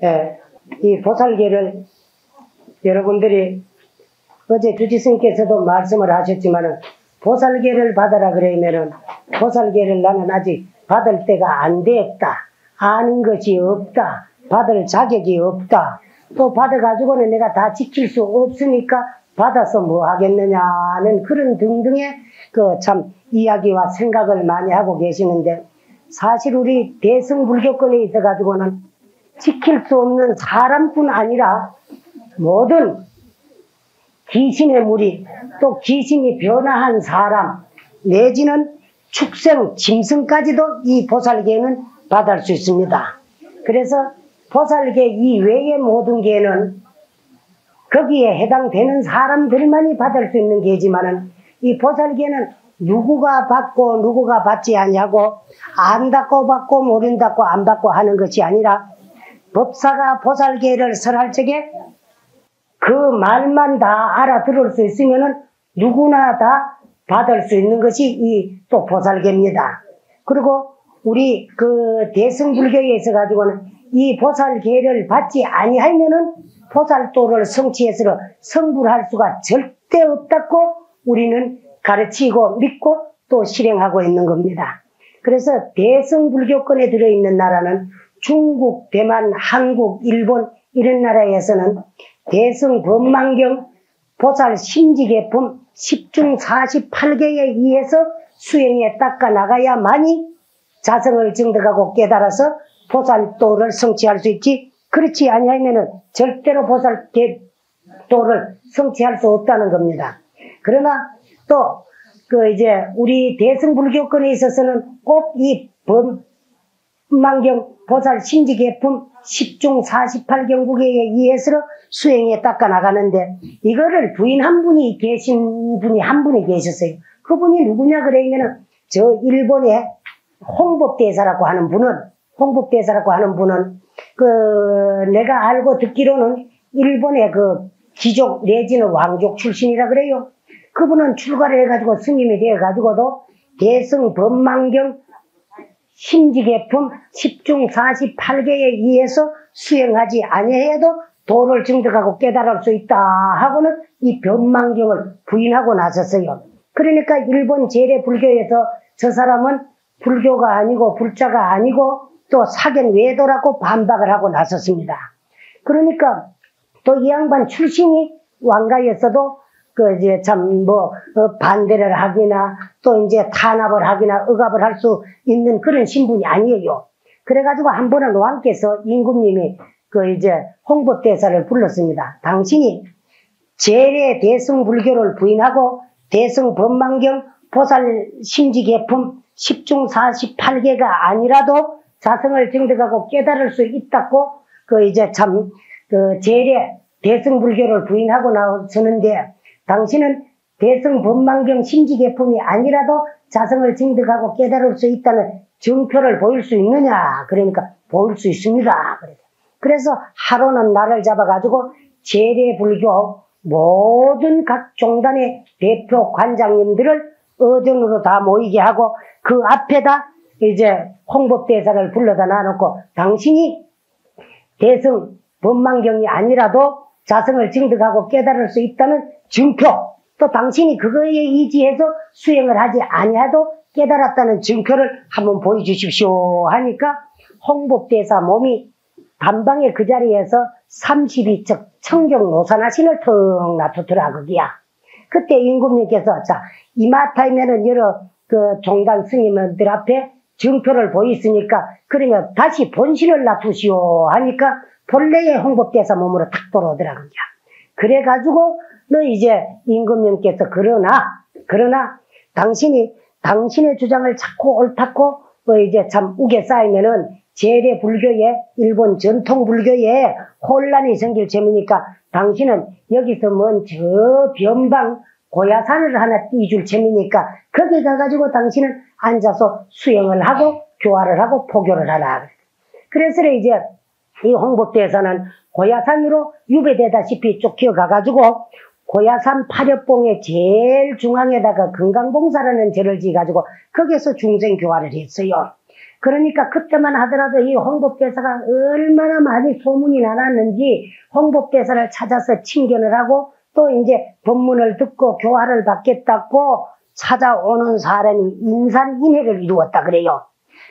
예, 이 보살계를 여러분들이 어제 주지스님께서도 말씀을 하셨지만은 보살계를 받아라 그러면은 보살계를 나는 아직 받을 때가 안 됐다. 아는 것이 없다. 받을 자격이 없다. 또 받아가지고는 내가 다 지킬 수 없으니까 받아서 뭐 하겠느냐는 그런 등등의 그 참 이야기와 생각을 많이 하고 계시는데 사실 우리 대승불교권에 있어가지고는 지킬 수 없는 사람뿐 아니라 모든 귀신의 무리 또 귀신이 변화한 사람 내지는 축생, 짐승까지도 이 보살계는 받을 수 있습니다. 그래서 보살계 이외의 모든 계는 거기에 해당되는 사람들만이 받을 수 있는 계지만은 이 보살계는 누구가 받고 누구가 받지 않냐고 안다고 받고 모른다고 안 받고 하는 것이 아니라 법사가 보살계를 설할 적에 그 말만 다 알아들을 수 있으면은 누구나 다 받을 수 있는 것이 이 또 보살계입니다. 그리고 우리 그 대승불교에 있어 가지고는 이 보살계를 받지 아니하면은 보살도를 성취해서 성불할 수가 절대 없다고 우리는 가르치고 믿고 또 실행하고 있는 겁니다. 그래서 대승불교권에 들어있는 나라는 중국, 대만, 한국, 일본 이런 나라에서는 대승법망경 보살 심지계품 10중 48개에 의해서 수행에 닦아 나가야만이 자성을 증득하고 깨달아서 보살도를 성취할 수 있지 그렇지 아니하면은 절대로 보살도를 성취할 수 없다는 겁니다. 그러나 또 그 이제 우리 대승불교권에 있어서는 꼭 이 법망경 보살 심지계품 10중 48경국에 의해서 수행에 닦아 나가는데 이거를 부인한 분이 계신 분이 한 분이 계셨어요. 그분이 누구냐 그러면은 저 일본의 홍법대사라고 하는 분은 그 내가 알고 듣기로는 일본의 그 귀족 내지는 왕족 출신이라 그래요. 그분은 출가를 해가지고 스님이 되어가지고도 대승 법망경 심지계품 10중 48개에 의해서 수행하지 아니해도 도를 증득하고 깨달을 수 있다 하고는 이 법망경을 부인하고 나섰어요. 그러니까 일본 재래불교에서 저 사람은 불교가 아니고 불자가 아니고 또 사견 외도라고 반박을 하고 나섰습니다. 그러니까 또 이 양반 출신이 왕가였어도 그 이제 참 반대를 하기나 또 이제 탄압을 하기나 억압을 할 수 있는 그런 신분이 아니에요. 그래가지고 한 번은 왕께서 임금님이 그 이제 홍보대사를 불렀습니다. 당신이 재래 대승불교를 부인하고 대승법망경 보살 심지계품 10중 48개가 아니라도 자성을 증득하고 깨달을 수 있다고 그 이제 참 그 재래 대승불교를 부인하고 나서는데 당신은 대승법망경 심지계품이 아니라도 자성을 증득하고 깨달을 수 있다는 증표를 보일 수 있느냐? 그러니까 보일 수 있습니다. 그래서 하루는 날을 잡아가지고 재래불교 모든 각 종단의 대표 관장님들을 어전으로 다 모이게 하고 그 앞에다 이제 홍법대사를 불러다 놔놓고 당신이 대승 법망경이 아니라도 자성을 증득하고 깨달을 수 있다는 증표 또 당신이 그거에 의지해서 수행을 하지 아니해도 깨달았다는 증표를 한번 보여주십시오 하니까 홍법대사 몸이 단방에 그 자리에서 32척 청경노산하신을 턱 놔두더라 거기야. 그때 임금님께서 자 이마타이면은 여러 그 종단 스님들 앞에 증표를 보였으니까 그러면 다시 본신을 놔두시오 하니까 본래의 홍법대사 몸으로 탁 돌아오더라고요. 그래가지고 너 이제 임금님께서 그러나 당신의 주장을 자꾸 옳다고 이제 참 우겨 쌓이면은 재래 불교에 일본 전통 불교에 혼란이 생길 셈이니까 당신은 여기서 먼 저 변방 고야산을 하나 띄줄 셈이니까 거기 가가지고 당신은 앉아서 수행을 하고 교화를 하고 포교를 하라. 그래서 이제 이 홍법대사는 고야산으로 유배되다시피 쫓겨가가지고 고야산 파렵봉의 제일 중앙에다가 건강봉사라는 절을 지어가지고 거기서 중생교화를 했어요. 그러니까 그때만 하더라도 이 홍보대사가 얼마나 많이 소문이 나놨는지 홍보대사를 찾아서 친견을 하고 또 이제 법문을 듣고 교화를 받겠다고 찾아오는 사람이 인산인해를 이루었다 그래요.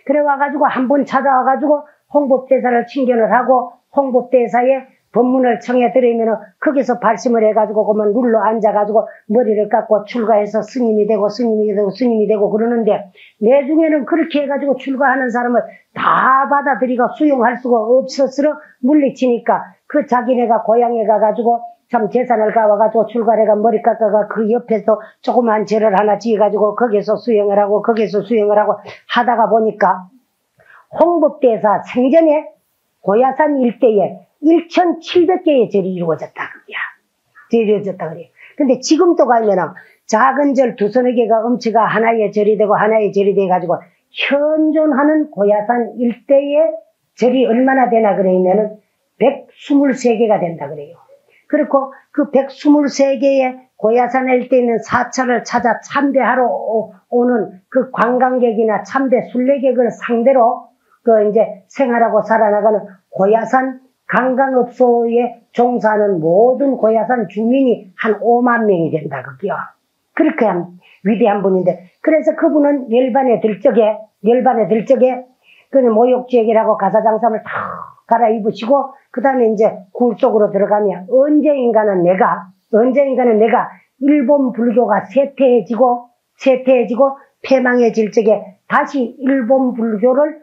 그래 와가지고 한 번 찾아와가지고 홍보대사를 친견을 하고 홍보대사의 법문을 청해 들으면 거기서 발심을 해가지고 그만 눌러 앉아가지고 머리를 깎고 출가해서 스님이 되고 스님이 되고 스님이 되고 그러는데 내중에는 그렇게 해가지고 출가하는 사람을 다 받아들이고 수용할 수가 없었으러 물리치니까 그 자기네가 고향에 가가지고 참 재산을 가와가지고 출가해가 머리 깎아가 그 옆에서 조그만 절을 하나 지어가지고 거기서 수용을 하고 거기서 수용을 하고 하다가 보니까 홍법대사 생전에 고야산 일대에 1,700개의 절이 이루어졌다 그게야. 이루어졌다 그래요. 근데 지금도 가면은 작은 절 두서너 개가 엄치가 하나의 절이 되고 하나의 절이 돼 가지고 현존하는 고야산 일대의 절이 얼마나 되나 그러면은 123개가 된다 그래요. 그리고 그 123개의 고야산 일대에 있는 사찰을 찾아 참배하러 오는 그 관광객이나 참배 순례객을 상대로 그 이제 생활하고 살아나가는 고야산 관광업소에 종사하는 모든 고야산 주민이 한 5만 명이 된다 그게요. 그렇게 위대한 분인데 그래서 그분은 열반에 들 적에 그 모욕지역이라고 가사장삼을 다 갈아입으시고 그 다음에 이제 굴 속으로 들어가면 언제인가는 내가 일본 불교가 쇠퇴해지고 폐망해질 적에 다시 일본 불교를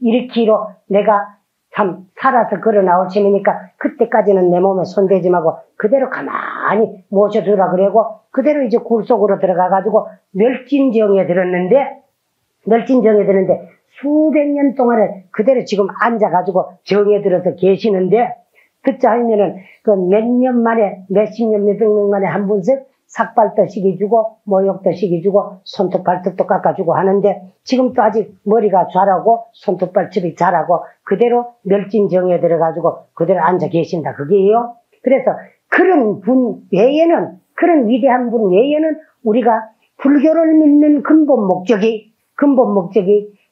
일으키로 내가 참 살아서 걸어 나올 셈이니까 그때까지는 내 몸에 손대지 말고 그대로 가만히 모셔두라 그러고 그대로 이제 굴 속으로 들어가가지고 멸진정에 들었는데 수백 년 동안에 그대로 지금 앉아가지고 정에 들어서 계시는데 그자 하면은 그 몇 년 만에 몇십 년 몇백 년 만에 한 분씩 삭발도 시켜주고 모욕도 시켜주고 손톱 발톱도 깎아주고 하는데 지금도 아직 머리가 자라고 손톱 발톱이 자라고 그대로 멸진정에 들어가지고 그대로 앉아 계신다 그게요. 그래서 그런 분 외에는 그런 위대한 분 외에는 우리가 불교를 믿는 근본 목적이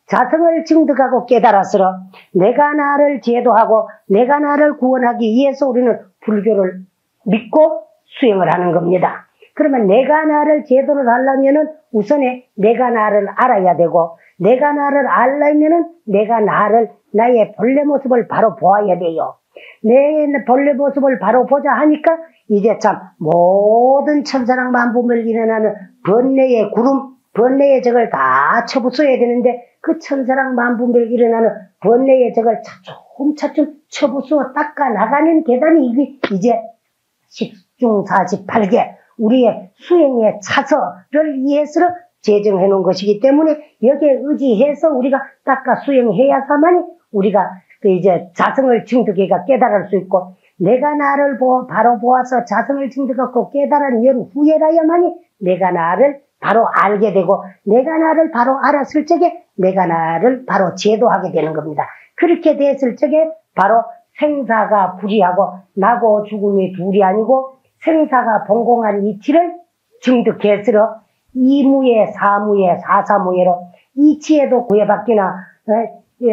자성을 증득하고 깨달았으러 내가 나를 제도하고 내가 나를 구원하기 위해서 우리는 불교를 믿고 수행을 하는 겁니다. 그러면 내가 나를 제도를 하려면은 우선에 내가 나를 알아야 되고 내가 나를 알려면은 내가 나의 본래 모습을 바로 보아야 돼요. 내 본래 모습을 바로 보자 하니까 이제 참 모든 천사랑 만부를 일어나는 번뇌의 구름, 번뇌의 적을 다 쳐부숴야 되는데 그 천사랑 만부를 일어나는 번뇌의 적을 차츰 쳐부숴 닦아 나가는 계단이 이제 10중 48개 우리의 수행의 차서를 위해서 제정해 놓은 것이기 때문에 여기에 의지해서 우리가 닦아 수행해야사만이 우리가 그 이제 자성을 증득해가 깨달을 수 있고 내가 나를 바로 보아서 자성을 증득하고 깨달은 연 후에라야만이 내가 나를 바로 알게 되고 내가 나를 바로 알았을 적에 내가 나를 바로 제도하게 되는 겁니다. 그렇게 됐을 적에 바로 생사가 불이하고 나고 죽음이 둘이 아니고 생사가 봉공한 이치를 증득했으러 이무예 사무예 사사무예로 이치에도 구애받기나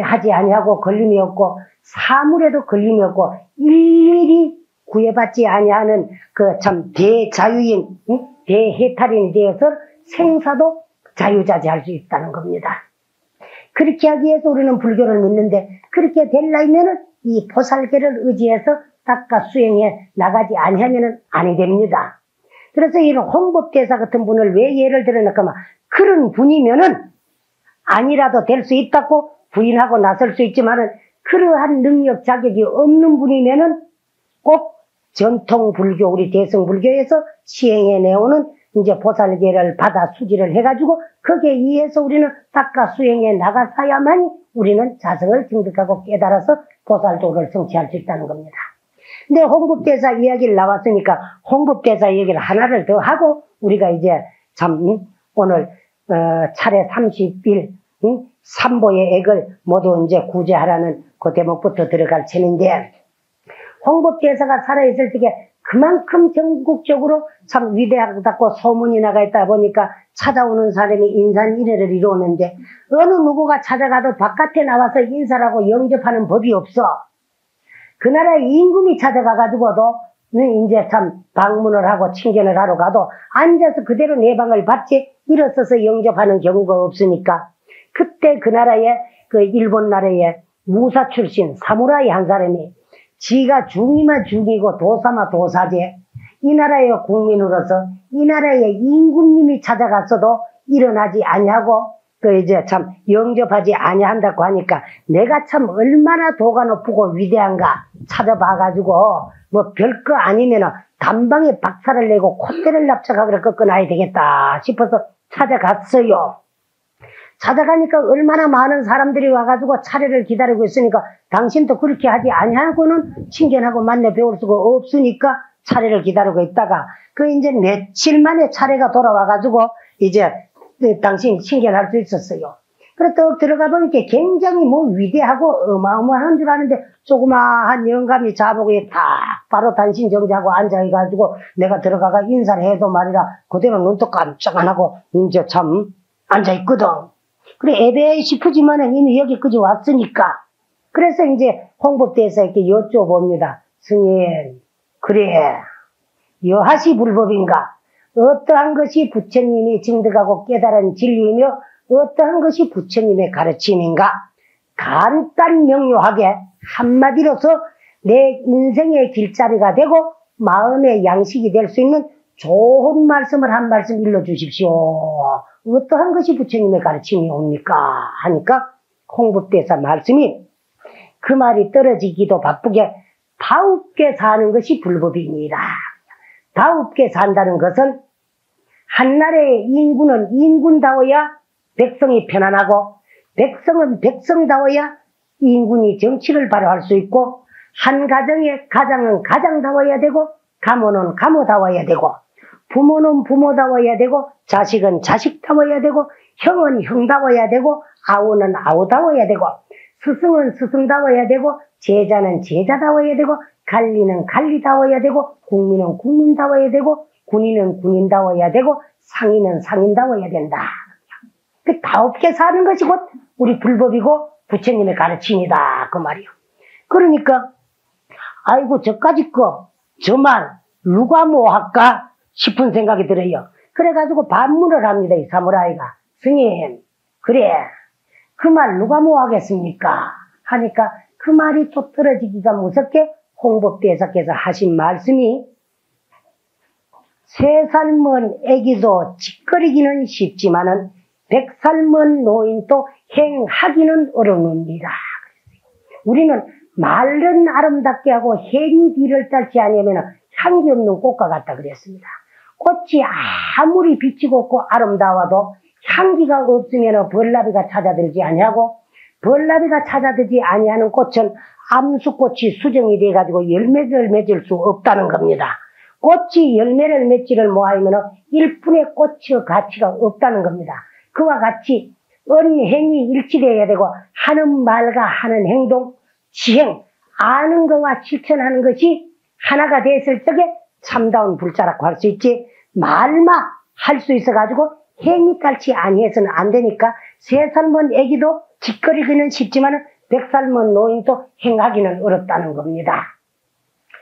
하지 아니하고 걸림이 없고 사물에도 걸림이 없고 일일이 구애받지 아니하는 그 참 대자유인 대해탈인에 대해서 생사도 자유자재할 수 있다는 겁니다. 그렇게 하기 위해서 우리는 불교를 믿는데 그렇게 되려면은 이 보살계를 의지해서 닦아 수행해 나가지 아니하면은 아니 됩니다. 그래서 이런 홍법대사 같은 분을 왜 예를 들어놓을까면 그런 분이면은 아니라도 될 수 있다고 부인하고 나설 수 있지만은 그러한 능력 자격이 없는 분이면은 꼭 전통 불교 우리 대승 불교에서 시행해 내오는 이제 보살계를 받아 수지를 해가지고 거기에 의해서 우리는 닦아 수행해 나가서야만이 우리는 자성을 증득하고 깨달아서 보살도를 성취할 수 있다는 겁니다. 근데 홍법대사 이야기를 나왔으니까 홍법대사 얘기를 하나를 더 하고 우리가 이제 참 오늘 차례 30일 삼보의 액을 모두 이제 구제하라는 그 대목부터 들어갈 셈인데 홍법대사가 살아있을 적에 그만큼 전국적으로 참 위대하다고 소문이 나가 있다 보니까 찾아오는 사람이 인산인해를 이루었는데 어느 누구가 찾아가도 바깥에 나와서 인사라고 영접하는 법이 없어. 그 나라의 임금이 찾아가가지고도 이제 참 방문을 하고 친견을 하러 가도 앉아서 그대로 내방을 받지 일어서서 영접하는 경우가 없으니까 그때 그 나라의 그 일본 나라의 무사 출신 사무라이 한 사람이 지가 중이마 중이고 도사마 도사제 이 나라의 국민으로서 이 나라의 임금님이 찾아갔어도 일어나지 아니하고 그 이제 참 영접하지 아니한다고 하니까 내가 참 얼마나 도가 높고 위대한가 찾아봐가지고 뭐 별거 아니면은 단방에 박살을 내고 콧대를 납작하게 꺾어놔야 되겠다 싶어서 찾아갔어요. 찾아가니까 얼마나 많은 사람들이 와가지고 차례를 기다리고 있으니까 당신도 그렇게 하지 아니하고는 친견하고 만나 배울 수가 없으니까 차례를 기다리고 있다가 그 이제 며칠 만에 차례가 돌아와가지고 이제 당신 친견할 수 있었어요. 그래 또 들어가 보니까 굉장히 뭐 위대하고 어마어마한 줄 아는데 조그마한 영감이 자복에 딱 바로 단신 정지하고 앉아가지고 내가 들어가가 인사를 해도 말이라 그대로 눈도 깜짝 안 하고 이제 참 앉아있거든. 그래 애매해 싶으지만은 이미 여기까지 왔으니까 그래서 이제 홍법대에서 이렇게 여쭤봅니다. 스님 그래 여하시 불법인가? 어떠한 것이 부처님이 증득하고 깨달은 진리이며 어떠한 것이 부처님의 가르침인가? 간단 명료하게 한마디로서 내 인생의 길자리가 되고 마음의 양식이 될 수 있는 좋은 말씀을 한 말씀 일러주십시오. 어떠한 것이 부처님의 가르침이 옵니까? 하니까 홍법대사 말씀이 그 말이 떨어지기도 바쁘게 다웁게 사는 것이 불법이니라. 다웁게 산다는 것은 한나라의 인군은 인군다워야 백성이 편안하고 백성은 백성다워야 인군이 정치를 발휘할 수 있고 한 가정의 가장은 가장다워야 되고 가모는 가모다워야 되고 부모는 부모다워야 되고 자식은 자식다워야 되고 형은 형다워야 되고 아우는 아우다워야 되고 스승은 스승다워야 되고 제자는 제자다워야 되고 관리는 관리다워야 되고 국민은 국민다워야 되고 군인은 군인다워야 되고 상인은 상인다워야 된다. 그 다없게 사는 것이 곧 우리 불법이고 부처님의 가르침이다. 그 말이요. 그러니까 아이고 저까지 저 말 누가 뭐 할까 싶은 생각이 들어요. 그래가지고 반문을 합니다. 이 사무라이가. 스님 그래 그 말 누가 뭐 하겠습니까? 하니까 그 말이 또 떨어지기가 무섭게 홍법대사께서 하신 말씀이 3살 먼 애기도 짓거리기는 쉽지만은 100살 먼 노인도 행하기는 어려웁니다. 우리는 말은 아름답게 하고 행이 뒤를 따르지 않으면 향기 없는 꽃과 같다 그랬습니다. 꽃이 아무리 빛이 곱고 아름다워도 향기가 없으면 벌나비가 찾아들지 아니하고 벌나비가 찾아들지 아니하는 꽃은 암수꽃이 수정이 돼가지고 열매를 맺을 수 없다는 겁니다. 꽃이 열매를 맺지를 못하면 일분의 꽃의 가치가 없다는 겁니다. 그와 같이 언행이 일치되어야 되고 하는 말과 하는 행동, 지행, 아는 것과 실천하는 것이 하나가 됐을 적에 참다운 불자라고 할 수 있지 말만 할 수 있어가지고 행이 딸치 아니해서는 안 되니까 3살 먼 애기도 짓거리기는 쉽지만 100살 먼 노인도 행하기는 어렵다는 겁니다.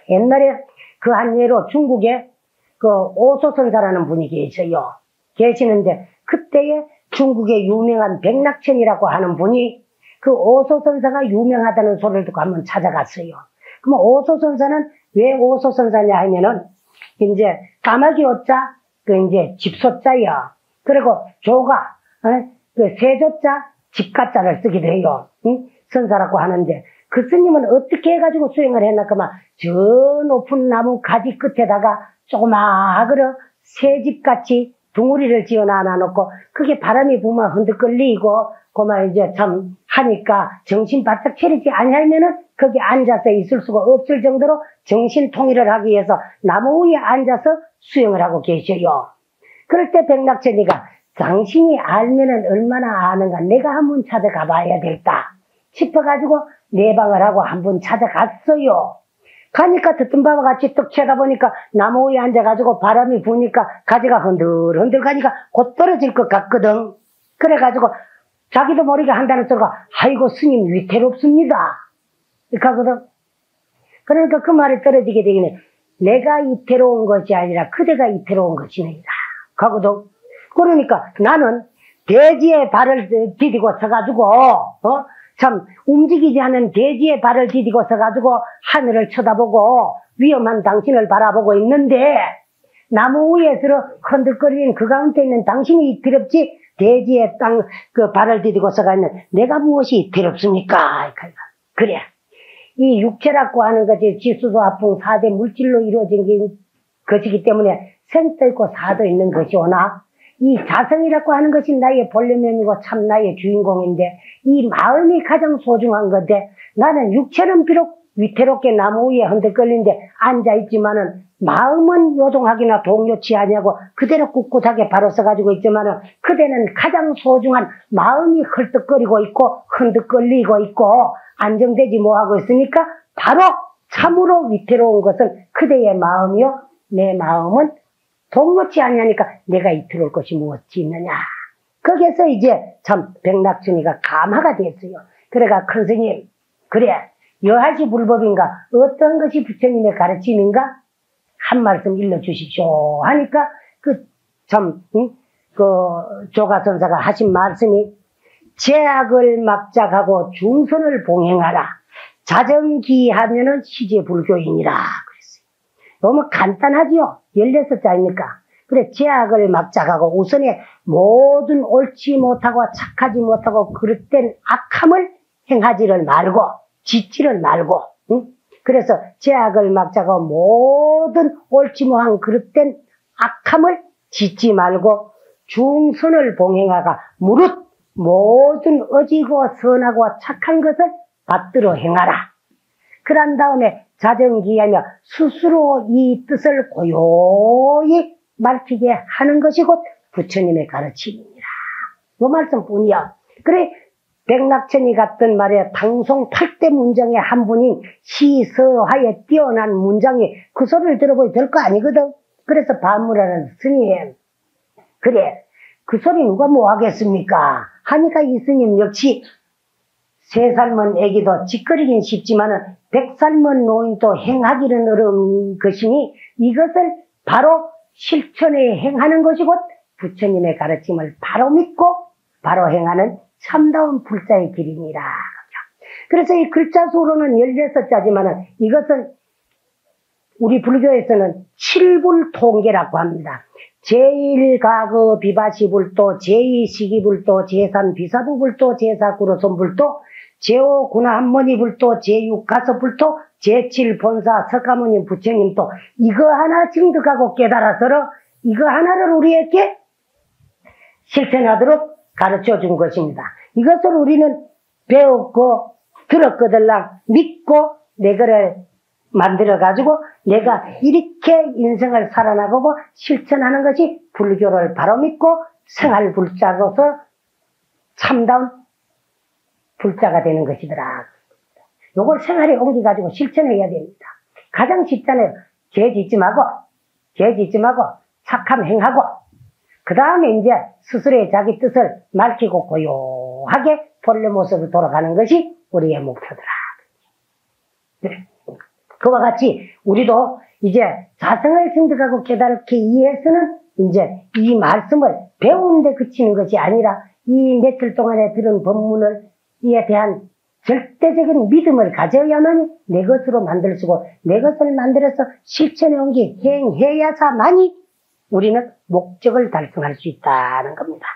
옛날에 그 한 예로 중국에 그 오소선사라는 분이 계셔요. 계시는데 그때에 중국의 유명한 백낙천이라고 하는 분이 그 오소선사가 유명하다는 소리를 듣고 한번 찾아갔어요. 그럼 오소선사는 왜 오소선사냐 하면은 이제 까마귀 오자 그 이제 집소자야. 그리고 조가 그 세조자 집가자를 쓰기도 해요. 응? 선사라고 하는데 그 스님은 어떻게 해가지고 수행을 했나 그만 저 높은 나무 가지 끝에다가 조그마하그러 새집같이 둥우리를 지어 놔놓고 그게 바람이 부면 흔들끌리고 그만 이제 참 하니까 정신 바짝 차리지 아니하면은 거기 앉아서 있을 수가 없을 정도로 정신 통일을 하기 위해서 나무 위에 앉아서 수행을 하고 계셔요. 그럴 때 백낙천이가 당신이 알면은 얼마나 아는가 내가 한번 찾아가 봐야 되겠다 싶어가지고 내방을 하고 한번 찾아갔어요. 가니까 듣던 바와 같이 떡 쳐다보니까 나무 위에 앉아가지고 바람이 부니까 가지가 흔들흔들 가니까 곧 떨어질 것 같거든. 그래가지고 자기도 모르게 한다는 소리가 아이고 스님 위태롭습니다. 이렇게 하거든. 그러니까 그 말이 떨어지게 되기는 내가 위태로운 것이 아니라 그대가 위태로운 것이니라 하거든. 그러니까 나는 대지에 발을 디디고 서가지고 참 움직이지 않은 대지에 발을 디디고 서가지고 하늘을 쳐다보고 위험한 당신을 바라보고 있는데 나무 위에서 흔들거리는 그 가운데 있는 당신이 두렵지 대지에 그 발을 디디고 서가 있는 내가 무엇이 두렵습니까? 그래. 이 육체라고 하는 것이 지수도 아풍 4대 물질로 이루어진 것이기 때문에 생도 있고 사도 있는 것이오나 이 자성이라고 하는 것이 나의 본래면이고 참 나의 주인공인데 이 마음이 가장 소중한 건데 나는 육체는 비록 위태롭게 나무 위에 흔들거리는데 앉아있지만은 마음은 요동하기나 동요치 아니하고 그대로 꿋꿋하게 바로 서가지고 있지만은 그대는 가장 소중한 마음이 헐떡거리고 있고 흔들거리고 있고 안정되지 못하고 있으니까 바로 참으로 위태로운 것은 그대의 마음이요 내 마음은 동무치 아니하니까 내가 위태로울 것이 무엇이 있느냐. 거기에서 이제 참 백낙천이가 감화가 됐어요. 그래가 큰 스님 그래 여하시 불법인가 어떤 것이 부처님의 가르침인가 한 말씀 일러주십시오 하니까 그 조가선사가 하신 말씀이 제약을 막작하고 중선을 봉행하라 자정기하면은 시제불교인이라 그랬어요. 너무 간단하지요. 16자입니까? 그래 제약을 막작하고 우선에 모든 옳지 못하고 착하지 못하고 그릇된 악함을 행하지를 말고 짓지를 말고 응? 그래서 제약을 막작하고 모든 옳지 못한 그릇된 악함을 짓지 말고 중선을 봉행하가 무릇 모든 어지고 선하고 착한 것을 받들어 행하라. 그런 다음에 자정기하며 스스로 이 뜻을 고요히 밝히게 하는 것이 곧 부처님의 가르침입니다. 이 말씀뿐이야. 그래 백낙천이 같은 말에 당송 8대 문장의 한 분인 시서하에 뛰어난 문장이 그 소리를 들어보니 될 거 아니거든. 그래서 반문하는 스님 그래 그 소리 누가 뭐 하겠습니까 하니까 이 스님 역시 3살먼 애기도 짓거리긴 쉽지만은 100살먼 노인도 행하기는 어려운 것이니 이것을 바로 실천에 행하는 것이 곧 부처님의 가르침을 바로 믿고 바로 행하는 참다운 불자의 길이니라. 그래서 이 글자 수로는 16자지만은 이것은 우리 불교에서는 7불통계라고 합니다. 제1가거 비바시불도, 제2시기불도, 제3비사부불도, 제4구로손불도, 제5군화한머니불도, 제6가서불도, 제7본사 석가모니 부처님도 이거 하나 증득하고 깨달아서 이거 하나를 우리에게 실천하도록 가르쳐 준 것입니다. 이것을 우리는 배웠고 들었거들랑 믿고 내거를 만들어가지고 내가 이렇게 인생을 살아나가고 실천하는 것이 불교를 바로 믿고 생활불자로서 참다운 불자가 되는 것이더라. 요걸 생활에 옮겨가지고 실천해야 됩니다. 가장 쉽잖아요. 죄 짓지 말고 착함 행하고 그 다음에 이제 스스로의 자기 뜻을 밝히고 고요하게 본래 모습으로 돌아가는 것이 우리의 목표더라. 그래. 그와 같이 우리도 이제 자성을 증득하고 깨닫게 이해해서는 이제 이 말씀을 배우는데 그치는 것이 아니라 이 며칠 동안에 들은 법문을 이에 대한 절대적인 믿음을 가져야만 내 것으로 만들 수고 내 것을 만들어서 실천해 옮기 행해야사만이 우리는 목적을 달성할 수 있다는 겁니다.